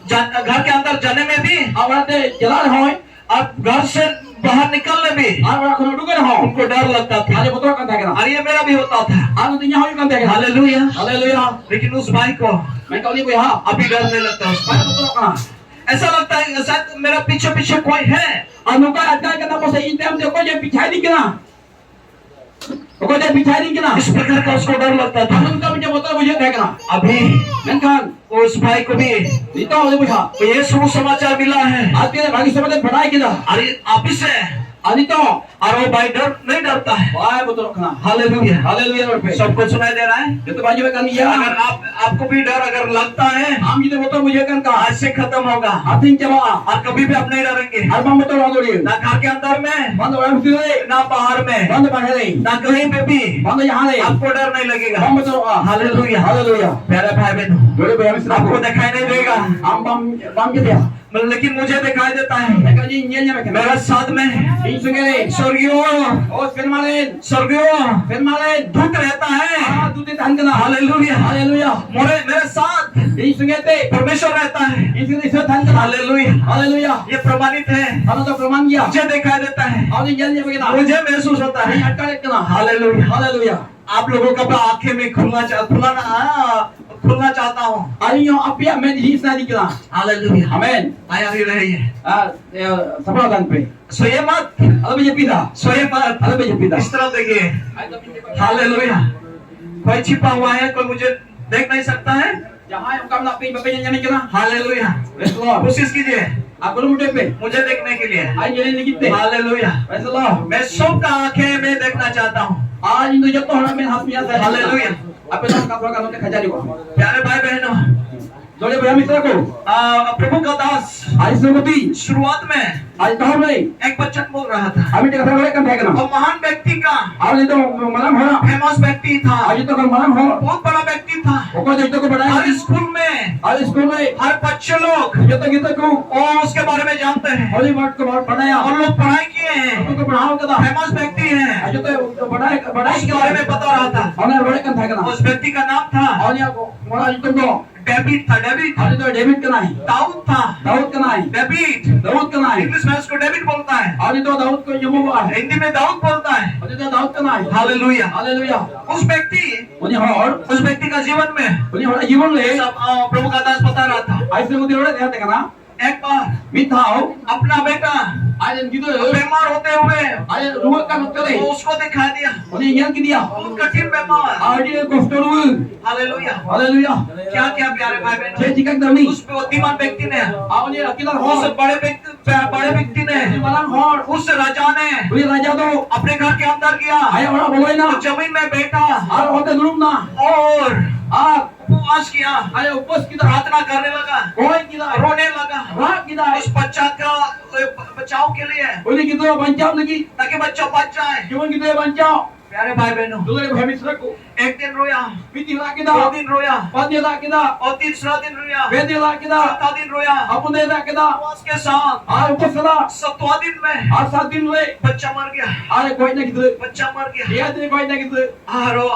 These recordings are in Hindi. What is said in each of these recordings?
घर के अंदर जाने में भी awalnya jalan hoy और घर से बाहर निकलने में awal kono dugan ho उनको डर लगता था। ada betul kan tak और ये मेरा भी होता था। anu tinya hoy kan tak hallelujah. haleluya लेकिन उस भाई को मैं कौली को ha अभी डरने लगता है। pada betul kan ऐसा लगता है शायद मेरा पीछे पीछे कोई है। anu ka ada kata ko sa intem de ko je pichai di kena ko je pichai di kena इस प्रकार का उसको डर लगता था। anu ka betul betul bujhe tak kena अभी menkan उस भाई को भी itu oleh punya ये समाचार मिला है। artinya bagi semua पढ़ाई kita अरे आप से ani to और वो भाई डर नहीं डरता है। wah betul kena hallelujah. haleluya lord pe सबको सुनाई दे रहा है। itu baju kan ya अगर आपको भी डर अगर लगता है am itu betul bujhe kan ka आज से खत्म होगा artinya coba और कभी भी आप नहीं डरेंगे। arbang betul lagi ना घर के अंदर में band orang sini ना बाहर में band bahare ना कहीं पे भी band यहाँ ले आपको डर नहीं लगेगा। band betul hallelujah. haleluya प्यारे भाई बहनों dole bayar misra आपको दिखाई नहीं देगा am bam gitu ya लेकिन मुझे दिखाई देता है। mereka ji nyenya mereka मेरा साथ में ini sungere स्वर्गीय oh firmalen स्वर्गीय firmalen दूत रहता है। ah tu te tan kena hallelujah. haleluya मेरे साथ ini sungete परमेश्वर रहता है। ini sungete tan kena hallelujah. haleluya ये प्रमाणित है। kalau tu प्रमाण किया मुझे दिखाई देता है। और nyenya begini मुझे महसूस होता है। ini akan kena hallelujah. haleluya आप लोगों का आंखें में खुलना चाहता हूँ। hari yo apia men hi snadi kena hallelujah. amen आया ही रही है। sabra dan pe सोए मत ada beje pida सोए मत ada beje pida इस तरफ देखिए। हालेलुया। कोई छिपा हुआ है कोई मुझे देख नहीं सकता है। जहां हम nak pe bapak nyanya kena hallelujah. praise the lord कोशिश कीजिए aku lu pe मुझे देखने के लिए। hari jadi ni kita hallelujah. praise the lord मैं सबका आंखें में देखना चाहता हूँ। आज इन जब तो हमारा में हाथ में आता है हालेलुया। आप लोग का प्रोग्राम होते खजा लियो प्यारे भाई बहनों जोड़े भैया मित्र को प्रभु का दास आज सुनती शुरुआत में आज कहां में एक वचन बोल रहा था। हमें तो कथा kan था वो महान व्यक्ति का आज तो मलम हो फेमस व्यक्ति था। आज तो मलम हो बहुत बड़ा व्यक्ति था। ओको जो को बढ़ाया हर स्कूल में आज स्कूल में हर बच्चे लोग जो तो गीत को उसके बारे में जानते हैं। होली वर्ड को बढ़ाया और लोग पढ़ाई किए हैं। उनको पढ़ाओ कदा फेमस व्यक्ति है। आज तो बढ़ाया उसके बारे में बता रहा था। और बड़े kan था उस व्यक्ति का नाम था और या को मोरा तो डेविड था। डेविड आज तो डेविड का नहीं दाऊद था। दाऊद का नहीं डेविड दाऊद का नहीं इंग्लिश में उसको डेविड बोलता है। आज तो दाऊद को यहोवा है हिंदी में दाऊद बोलता है। आज तो दाऊद का नहीं हालेलुया। हालेलुया उस व्यक्ति उन्हें और उस व्यक्ति का जीवन में उन्हें और जीवन ले सब प्रभु का दास बता रहा था। ऐसे मुझे और देखते हैं ना एक बार मिथाओ अपना बेटा आज गिदो बीमार होते हुए आज रुआ का करे वो उसको दिखा दिया। उन्हें ज्ञान की दिया बहुत कठिन बीमार। आज ये गोस्टर हालेलुया। हालेलुया क्या क्या प्यारे भाई छे बहनों चिकन दमी उस बुद्धिमान व्यक्ति ने आज ये अकेला हो उस बड़े व्यक्ति ने मलम हो उस राजा ने उन्हें राजा तो अपने घर के अंदर किया। आया बड़ा बोलो ना जमीन में बैठा और होते नुम ना और आप उपवास किया। आया उपवास की प्रार्थना करने लगा। कोई की रोने लगा रात की उस बच्चा का बचाव के लिए उन्हें कितो बचाओ लगी ताकि बच्चा बच जाए। क्यों कितो बचाओ प्यारे भाई बहनों दूसरे भाई मित्र को एक दिन रोया, बीती रात की 2 दिन रोया पांच रात की और तीसरा दिन रोया, वेदी रात की चौथा दिन रोया। अपने रात की उपवास के साथ आज उपसला 7वां दिन में आज 7 दिन हुए बच्चा मर गया। आज कोई ना कितो बच्चा मर गया। ये दिन कोई ना कितो और वो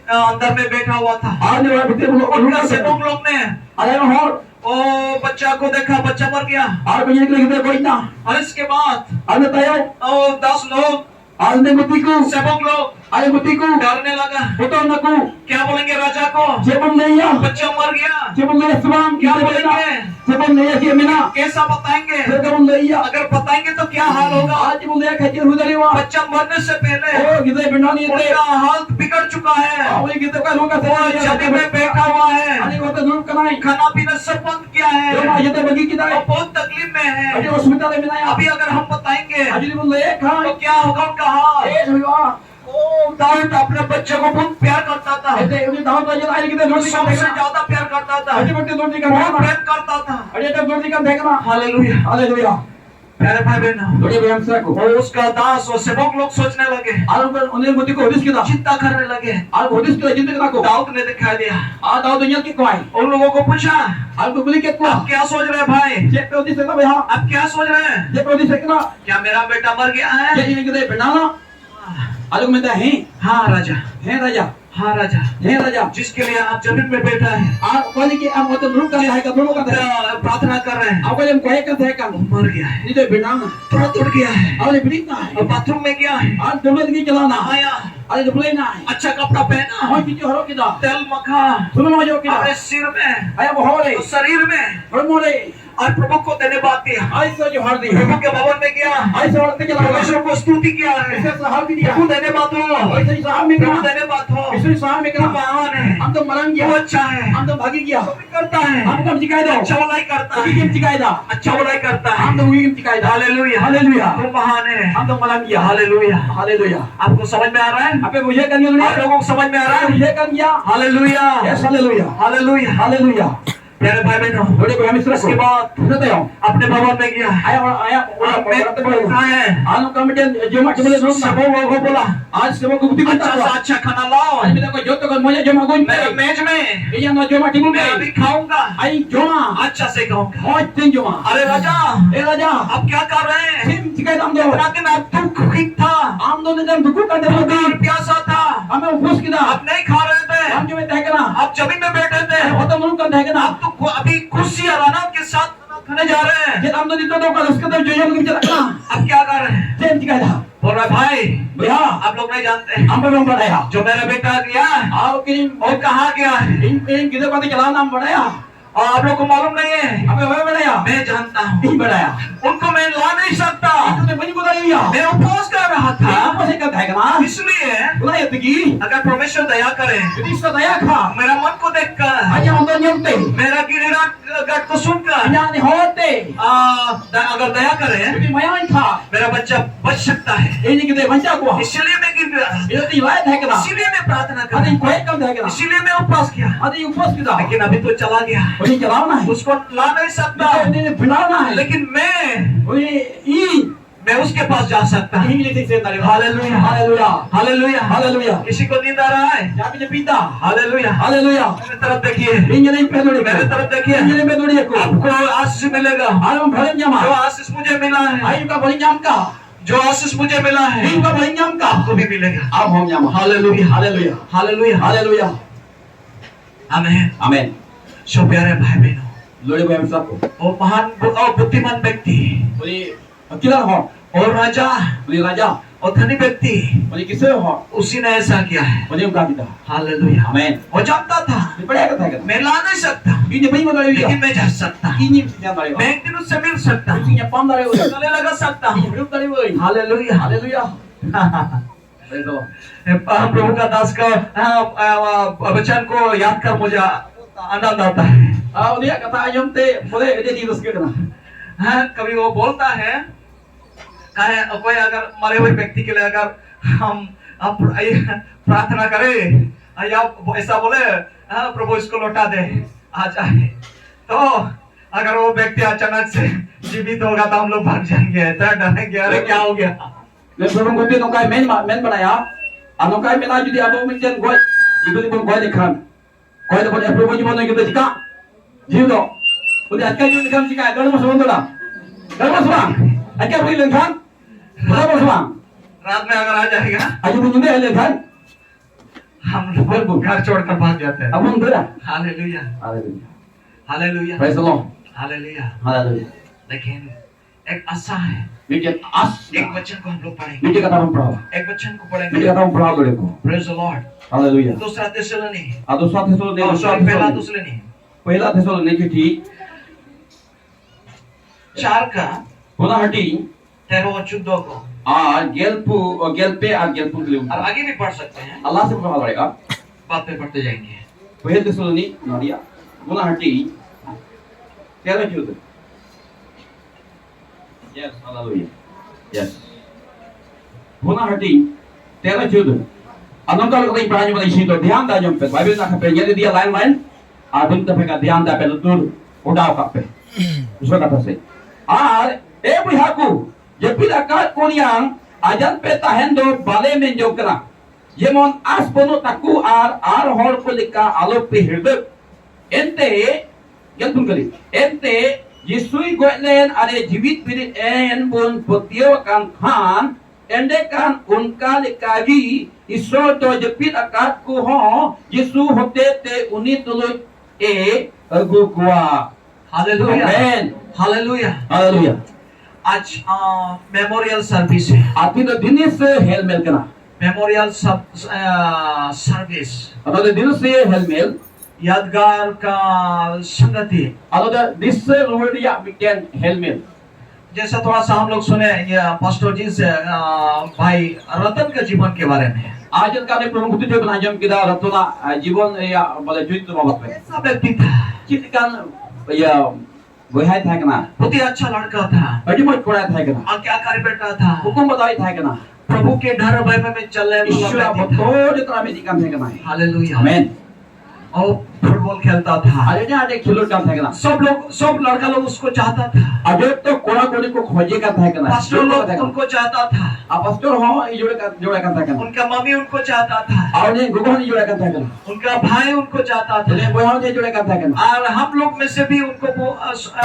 अंदर में बैठा हुआ था। आज ने भीतर उनका से लोग ने अरे और ओ बच्चा को देखा, बच्चा मर गया। आज कोई निकले कोई ना और इसके बाद आज तैयार 10 लोग आज ने मुती को सेवक लोग आज मुती को डरने लगा। फोटो न को क्या बोलेंगे राजा को? जेबन नहीं है बच्चा मर गया। जेबन नहीं सुनाम क्या बोलेंगे? जेबन नहीं है मीना कैसा बताएंगे? जेबन नहीं है अगर बताएंगे तो क्या हाल होगा? आज बोले खजर हुदरी वा बच्चा मरने से पहले ओ गिदे बिनानी है उनका हाल बिगड़ चुका है। और ये गिदे का लोग का वो जमीन में बैठा हुआ है। अरे वो तो दूर कनाई खाना पीना सब बंद किया है। जो आज तो बगी की दाई वो बहुत तकलीफ में है। अरे अस्पताल में मिलाया अभी अगर हम बताएंगे आज बोले खा तो क्या होगा उनका हाल? ए हुआ ओ दाऊद अपने बच्चे को बहुत प्यार करता था। ऐसे उन्हें दाव तो ये आई गिदे वो रोटी का सबसे देखना ज्यादा प्यार करता था। अरे बट्टे रोटी का बहुत देखना प्रेम करता था। अरे जब रोटी का देखना हालेलुया। हालेलुया प्यारे भाई बहनों बड़े बहन से को और उसका दास और सेवक लोग सोचने लगे, और उन्हें मुती को हदिस किया चिंता करने लगे। और हदिस के जिंदगी ना को दाऊद ने दिखा दिया। आ दाव दुनिया की कोई उन लोगों को पूछा, और को बोली कितना आप क्या सोच रहे हैं भाई? जे पे हदिस ना भैया आप क्या सोच रहे हैं? जे पे हदिस ना क्या मेरा बेटा मर गया है? ये गिदे बनाना आज में तो है हाँ राजा। है राजा हाँ राजा, हे राजा जिसके लिए आप जमीन में बैठा है, आप कोई की आप मतलब रूप का है का दोनों का है प्रार्थना कर रहे हैं, आप कोई कोई का है का मर गया है, नहीं तो बिना थोड़ा टूट गया है, और बिना है और बाथरूम में गया है, आज दोनों की चलाना आया, अरे तो बोले ना अच्छा कपड़ा पहना, और किसी हरो की दा तेल मखा, सुनो मजो की अपने सिर में, आया वो हो रे तो शरीर में, और मोरे और प्रभु को धन्यवाद दिया, आज तो जो हर दी प्रभु के भवन में गया, आज से औरत के चला परमेश्वर को स्तुति किया है, इसे साहब भी दिया प्रभु धन्यवाद हो, और इसे साहब में प्रभु कहा धन्यवाद हो, इसे साहब में तू कहा महान है, हम तो मरण तू गया अच्छा है, हम तो भागी गया तू भी करता है, हम तो जिकाय दो अच्छा भलाई करता की है, जिकाय दा अच्छा भलाई करता है, हम तो उगी जिकाय दा हालेलुया, हालेलुया तू महान है, हम तो मरण गया हालेलुया, हालेलुया आपको समझ में आ रहा है? अबे मुझे करनी नहीं आप लोगों को समझ में आ रहा है? मुझे कर गया hallelujah, yes hallelujah hallelujah, hallelujah प्यारे भाई बहनों, बड़े को हम इस इसके बाद सुनते हो अपने भवन में गया, आया आया कहाँ है? आनो कमिटी जमा चले नो सब लोगों को बोला, आज सब को बुद्धि अच्छा सा अच्छा खाना लाओ, आज मेरा को जो तो मुझे जमा गोइन मेरे मेज में, ये ना जमा टिंगु मैं अभी खाऊंगा, आई जमा अच्छा से खाऊंगा। और तीन जमा अरे राजा, ए राजा आप क्या कर रहे हैं? सिम चिकाय दाम दो इतना दिन आप दुखी था, आम दो ने दुखु का दे भूख प्यासा था, हमें उपवास किया आप नहीं खा रहे थे, हम जो में तय करना आप जमीन में बैठे थे, वो तो मुन का तय करना आप तो अभी खुशी आराम के साथ खाने जा रहे हैं, ये हम तो नितो तो का उसके तो जो जो के चला अब क्या कर रहे हैं? सिम चिकाय दा बोल रहा भाई, भैया आप लोग नहीं जानते, हम पे बढ़ाया जो मेरा बेटा गया, आओ कि वो कहाँ गया है? इन किधर को चला नाम बढ़ाया और आप लोग को मालूम नहीं है, अबे वह बढ़ाया मैं जानता हूँ, नहीं बढ़ाया उनको मैं ला नहीं सकता, तूने बनी को दिया मैं उपवास कर रहा था, आपको से का है ना इसलिए बुलाया तकी अगर परमेश्वर दया करे, यदि इसका दया खा मेरा मन को देखकर, आज हम तो नियमते मेरा गिरिराज को सुनकर, यहाँ ने होते अगर दया करे, यदि मयान खा मेरा बच्चा बच सकता है, ये नहीं किते बच्चा को इसलिए मैं गिर गया, यदि लायक है ना इसीलिए मैं प्रार्थना कर अरे रहा कोई कम है हूँ, ना इसीलिए मैं उपवास किया, अरे उपवास किया लेकिन अभी तो चला गया, उन्हें चलाना है उसको ला नहीं सकता, उन्हें बिलाना है लेकिन मैं उन्हें उसके पास जा सकता हूँ। हालेलुया, हालेलुया हालेलुया, हालेलुया किसी को नींद आ रहा है? यहाँ पे पीता हालेलुया, हालेलुया मेरे तरफ देखिए, इंजन पे दौड़े मेरे तरफ देखिए, इंजन पे दौड़े को आपको आशीष मिलेगा, आज हम भरे जमा जो आशीष मुझे मिला है, आई का भरे जाम का जो आशीष मुझे मिला है, इनका भरे जाम का आपको भी मिलेगा। आप हम जाम हालेलुया, हालेलुया हालेलुया, हालेलुया आमीन, आमीन सो प्यारे भाई बहनों, लोड़े को हम सबको वो महान और बुद्धिमान व्यक्ति बोले अकेला हो और राजा बोले राजा और धनी व्यक्ति, बोले किसे हो उसी ने ऐसा किया है। बोले उनका पिता हालेलुया, आमीन वो जानता था ये बड़ा कथा है मैं ला नहीं सकता, इन्हें बड़ी मदद लिया लेकिन मैं जा सकता, इन्हें जान दारे मैं एक दिन उससे मिल सकता, इन्हें पाम दारे हुए गले लगा सकता हूँ। इन्हें रूप दारे हुए हालेलुया, हालेलुया प्रभु का दास का वचन को याद कर मुझे आनंद आता है। उन्हें कथा आयम ते बोले ये दी उसके करना हाँ, कभी वो बोलता है कोई अगर मरे हुए व्यक्ति के लिए अगर हम प्रार्थना करें या ऐसा बोले, हाँ, प्रभु इसको लौटा दे आ जाए, तो अगर वो व्यक्ति अचानक से जीवित होगा तो हम लोग भाग जाएंगे, तो डरेंगे, अरे क्या हो गया। ले प्रभु को भी नौकाय मेन बनाया नौकाय में ना जुदी अब मिजन गोय इबो इबो गोय दिखान गोय तो बोले प्रभु जी बोलने के जिका जीव दो उदे अक्का जी दिखान जिका गड़ में सुन दोला गड़ में सुन अक्का बोली लेखान गड़ में सुन रात में अगर आ जाएगा आज दिन में लेखान हम लोग घर छोड़कर भाग जाते हैं। अब हम दोला hallelujah, hallelujah hallelujah, praise the Lord hallelujah. Hallelujah लेकिन एक आशा है, लेकिन आस एक वचन को हम लोग पढ़ेंगे, नीचे का हम पढ़ा एक वचन को नीचे पढ़ेंगे। का हम पढ़ा लोड़े को प्रेज द लॉर्ड। हालेलुया दूसरा थिस्सलुनी, दूसरा थिस्सलुनी पहला थिस्सलुनी पहला थिस्सलुनी चिट्ठी 4 का पुनः हटी 13 और 14 को, और गेल्पे और गेल्पू के लिए और आगे भी पढ़ सकते हैं, अल्लाह से पढ़ा पड़ेगा बात पे पढ़ते जाएंगे। पहले थिस्सलुनी नोडिया पुनः हटी 13 14 यस हालेलुया यस पुनः हटी 13 14 अनंतर लोग नहीं पढ़ाने वाले इसी तो ध्यान दा जम पे बाइबल ना पे ये दिया लाइन आदम तफे का ध्यान दा पे दूर उड़ाव का पे उसका कथा से और ए बुहाकू ये पिला का कोनियां आजन पे ताहन दो बाले में जो करा ये मन आस बनो तकू आर होड़ को लिखा आलोक पे हृदय एंते यंतुन कली एंते यीशुई गोलेन अरे जीवित बिरित एन बोन पतियो कान Khan Endekan unka lekagi iso to jepit akat ku ho Yesu hote te uni tulu gugwa. Hallelujah Amen. Hallelujah Hallelujah. आज मेमोरियल सर्विस है Api to dinis helmel kana. Memorial service Atau the dinis helmel. यादगार का संगति Atau the dis word ya bikin helmel. जैसा थोड़ा सा हम लोग सुने ये पास्टर जी से भाई रतन के जीवन के बारे में Ajan kami प्रमुख itu penajam kita ratuna jibon ya boleh juit tu bapak. ऐसा व्यक्ति था Kita kan ya bohai था kana. बहुत ही अच्छा लड़का था Bagi mau kurang था kana. आज्ञाकारी बेटा था Hukum बताई था kana. प्रभु के डर भय में चलने वाला Issue व्यक्ति था betul itu kami di kami kana. Hallelujah Amen. और फुटबॉल खेलता था Adanya ada khilur kan था kana. सब लड़का लोग उसको चाहता था Ada तो कोड़ा कोड़ी को खोजे का था kana. पास्टर लोग उनको चाहता था Pastor ho जोड़े kan था kana. उनका मम्मी उनको चाहता था Awak ni gugur ni जोड़े kan था kana. उनका भाई उनको चाहता Jadi था bohong dia जोड़े kan था kana. और हम लोग में से भी उनको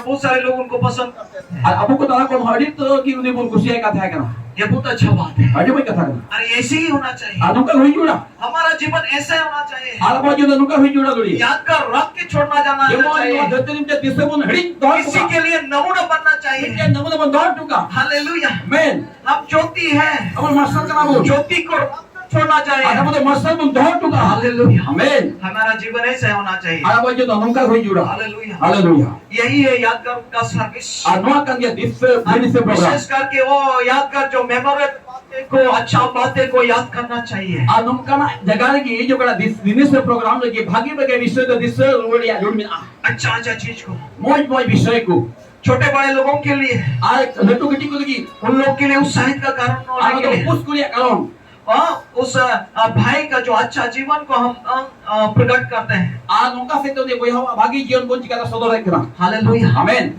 बहुत सारे लोग उनको पसंद करते थे Abu ko tala kon hadit to ki uni bun kusiya ka था kana. ये बहुत अच्छा बात है Ada mai kata kana. अरे ऐसे ही होना चाहिए Anu ka hui जोड़ा. हमारा जीवन ऐसा होना चाहिए Ala ba jodoh nuka hui जोड़ा dulu. यादगार रख के छोड़ना जाना Jemo चाहिए ni datin dia disebut hadit to. किसी के लिए नमूना बनना चाहिए Dia namu namu dot tuka. Hallelujah Amen. हम ज्योति हैं Amal masal kana bu. ज्योति को छोड़ना Ada चाहिए mo masal bun dot tuka. Hallelujah Amen. हमारा जीवन ऐसा होना चाहिए Ala ba jodoh nuka hui जोड़ा. Hallelujah Hallelujah. यही है यादगार का service Anu akan dia this program. विशेष करके वो यादगार जो मेमोरेबल बातें को अच्छा बातें को याद करना चाहिए Anu kana jaga lagi jo kana this program lagi bagi bagi विषय तो this word ya जोड़ में अच्छा अच्छा चीज को मोज विषय को छोटे बड़े लोगों के लिए आज लट्टू गिट्टी को लगी उन लोग के लिए उत्साहित का कारण होने आगे के तो लिए पुष्ट को लिया करों उस भाई का जो अच्छा जीवन को हम प्रकट करते हैं आज उनका से तो देखो यहाँ भागी जीवन को चिकाता सदर रखना हालेलुया आमेन